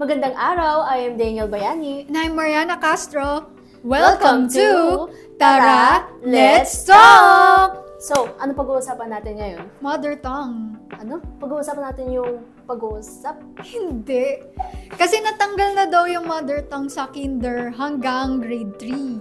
Magandang araw, I am Daniel Bayani. And I'm Mariana Castro. Welcome to Tara, Let's Talk! So, ano pag-uusapan natin ngayon? Mother tongue. Ano? Pag-uusapan natin yung pag-uusap? Hindi. Kasi natanggal na daw yung mother tongue sa kinder hanggang grade 3.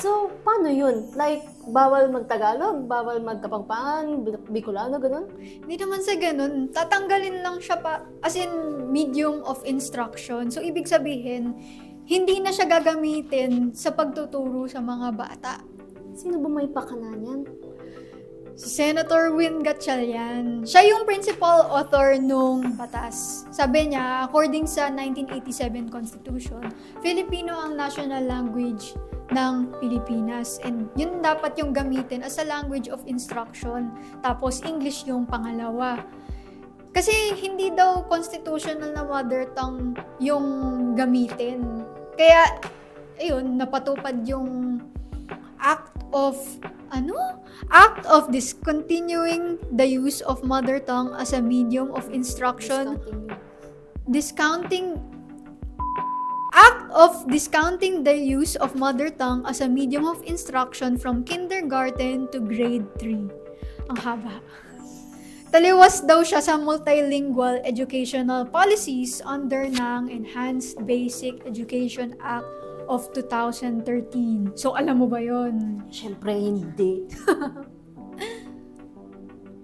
So, paano yun? Like, bawal mag-Tagalog? Bawal mag-Kapampangan? Bicolano? Ganun? Hindi naman sa ganun. Tatanggalin lang siya as in medium of instruction. So, ibig sabihin, hindi na siya gagamitin sa pagtuturo sa mga bata. Sino ba may pakanan yan? Si Senator Win Gatchalian. Siya yung principal author nung batas. Sabi niya, according sa 1987 Constitution, Filipino ang national language ng Pilipinas. And yun dapat yung gamitin as a language of instruction. Tapos English yung pangalawa. Kasi hindi daw constitutional na mother tongue yung gamitin. Kaya, ayun, napatupad yung Act of discontinuing the use of mother tongue as a medium of instruction. Act of discounting the use of mother tongue as a medium of instruction from kindergarten to grade 3. Ang haba. Taliwas daw siya sa multilingual educational policies under ng Enhanced Basic Education Act of 2013. So, alam mo ba yon? Siyempre, hindi.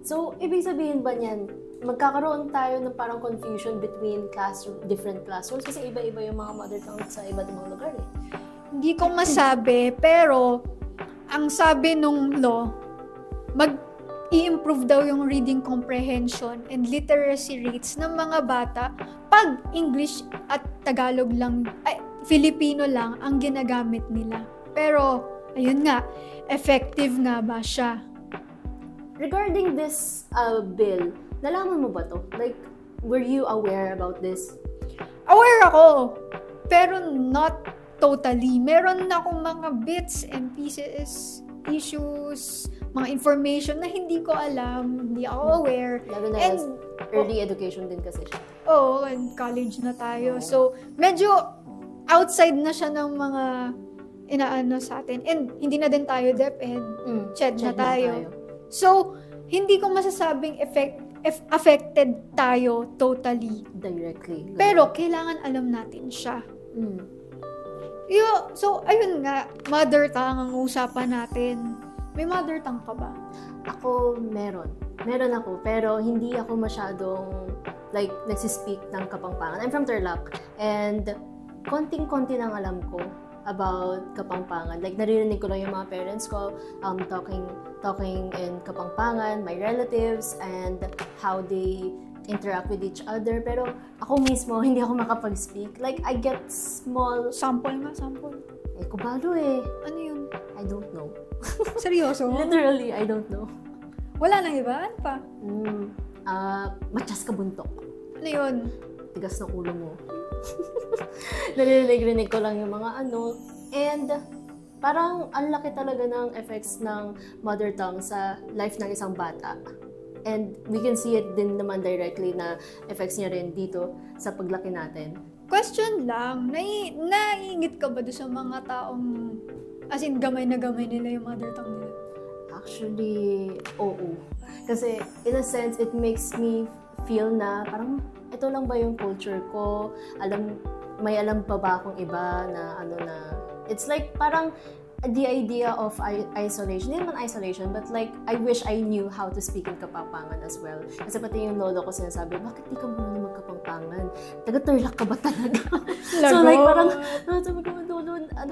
So, ibig sabihin ba niyan, magkakaroon tayo ng parang confusion between different classrooms kasi iba-iba yung mga mother tongue sa iba't ibang lugar eh. Hindi ko masabi, pero ang sabi nung law, i-improve daw yung reading comprehension and literacy rates ng mga bata pag English at Tagalog lang, Filipino lang ang ginagamit nila. Pero, ayun nga, effective nga ba siya? Regarding this bill, nalaman mo ba to? Like, were you aware about this? Aware ako, pero not totally. Meron na akong mga bits and pieces, issues, mga information na hindi ko alam, hindi ako aware. Lalo na early education din kasi siya. Oo, and college na tayo. So, medyo outside na siya ng mga inaano sa atin. And hindi na din tayo DepEd. Ched na tayo. So, hindi ko masasabing affected tayo totally. Directly. Pero, kailangan alam natin siya. So, ayun nga, mother tongue ang usapan natin. May mother tongue ka ba? Ako, meron. Meron ako, pero hindi ako masyadong, like, nagsispeak ng Kapampangan. I'm from Tarlac. And konting-konti lang alam ko about Kapampangan. Like, naririnig ko lang yung mga parents ko talking in Kapampangan, my relatives, and how they interact with each other. Pero ako mismo, hindi ako makapag-speak. Like, I get small... Sample nga, sample. Kubalo eh. Ano yun? I don't know. Seryoso? Literally, I don't know. Wala nang iba? Ano pa? Matyas ka buntok. Ano yun? Tigas ng ulo mo. Narinig ko lang yung mga ano. And parang ang laki talaga ng effects ng mother tongue sa life ng isang bata. And we can see it din naman directly na effects niya rin dito sa paglaki natin. Question lang, naiingit ka ba doon sa mga taong as in gamay na gamay nila yung mother tongue nila? Actually, oo. Kasi in a sense, it makes me feel na parang ito lang ba yung culture ko? May alam pa ba akong iba na it's like parang the idea of isolation, hindi naman isolation, but like, I wish I knew how to speak in Kapampangan as well. Kasi pati yung lolo ko sinasabi, bakit di ka muna magkapampangan? Taga-Tarlac ka ba talaga? So like, parang, sabi ko, lolo, I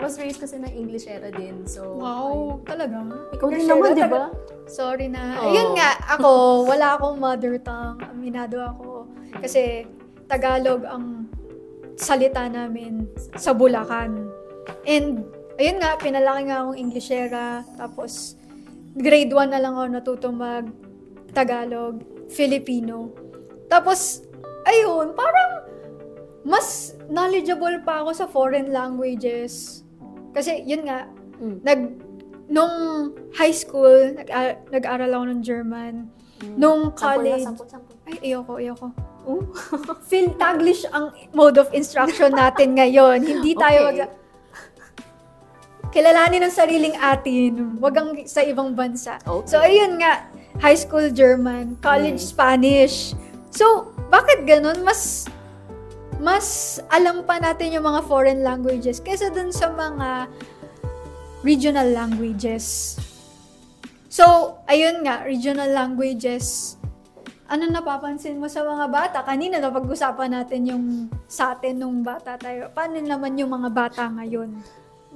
was raised kasi ng English era din. So, wow, talaga? Ikaw din naman, di ba? Sorry na. Ayun nga, ako, wala akong mother tongue. Aminado ako. Kasi, Tagalog ang salita namin sa Bulacan. And, ayun nga, pinalaki nga akong Englishera. Tapos, grade 1 na lang ako natuto mag-Tagalog, Filipino. Tapos, ayun, parang mas knowledgeable pa ako sa foreign languages. Kasi, yun nga, nung high school, nag-aral ako ng German. Nung college... Sample. Ay, ayoko. Taglish ang mode of instruction natin ngayon. Hindi tayo kilalanin ang sariling atin. Wag ang sa ibang bansa. Okay. So, ayun nga. High school German, college Spanish. So, bakit ganun? Mas alam pa natin yung mga foreign languages kaysa dun sa mga regional languages. So, ayun nga, regional languages. Ano napapansin mo sa mga bata? Kanina napag-usapan natin yung sa atin nung bata tayo. Paano naman yung mga bata ngayon?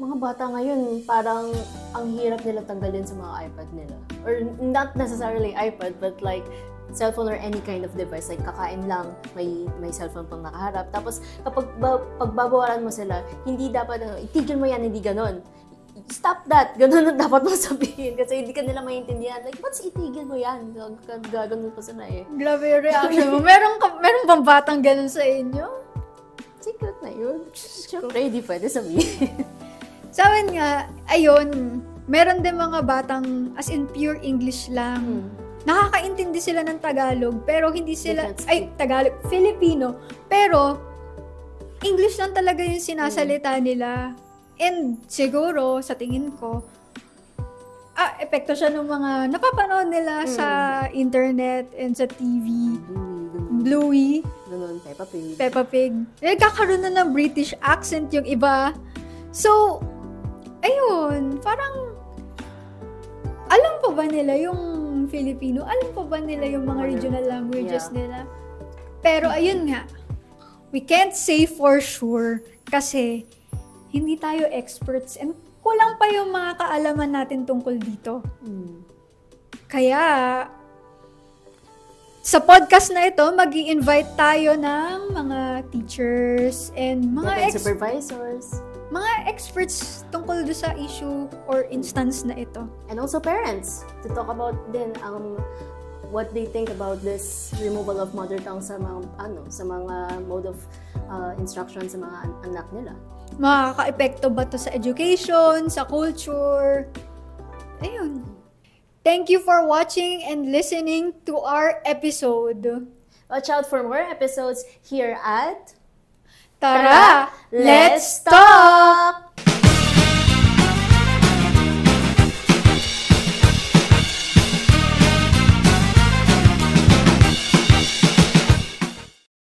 Mga bata ngayon, parang ang hirap nila tanggalin sa mga iPad nila. Or not necessarily iPad, but like cellphone or any kind of device. Like kakain lang, may cellphone pang nakaharap. Tapos kapag pagbabawalan mo sila, hindi dapat, itigil mo yan, hindi ganon. Stop that! Ganon ang dapat mo sabihin. Kasi hindi ka nila maintindihan. Like, what's itigil mo yan? Gaganon pa sila eh. Grabe yung reaction mo. Meron bang batang ganon sa inyo? Secret na yun. Siyempre, hindi pwede sabihin. Sa amin nga, ayun, meron din mga batang as in pure English lang. Nakakaintindi sila ng Tagalog, pero hindi sila, Tagalog, Filipino, pero English lang talaga yung sinasalita nila. And siguro, sa tingin ko, epekto siya ng mga napapanood nila sa internet and sa TV. Bluey. Ganun, Peppa Pig. Nagkakaroon na ng British accent yung iba. So, ayun, parang alam pa ba nila yung Filipino? Alam pa ba nila yung mga regional languages nila? Pero ayun nga, we can't say for sure kasi hindi tayo experts and kulang pa yung mga kaalaman natin tungkol dito. Kaya, sa podcast na ito, mag-i-invite tayo ng mga teachers and mga supervisors. Mga experts tungkol do sa issue or instance na ito. And also parents to talk about din what they think about this removal of mother tongue sa mga mode of instruction sa mga anak nila. Makaka-epekto ba to sa education, sa culture? Ayun. Thank you for watching and listening to our episode. Watch out for more episodes here at Tara, let's talk!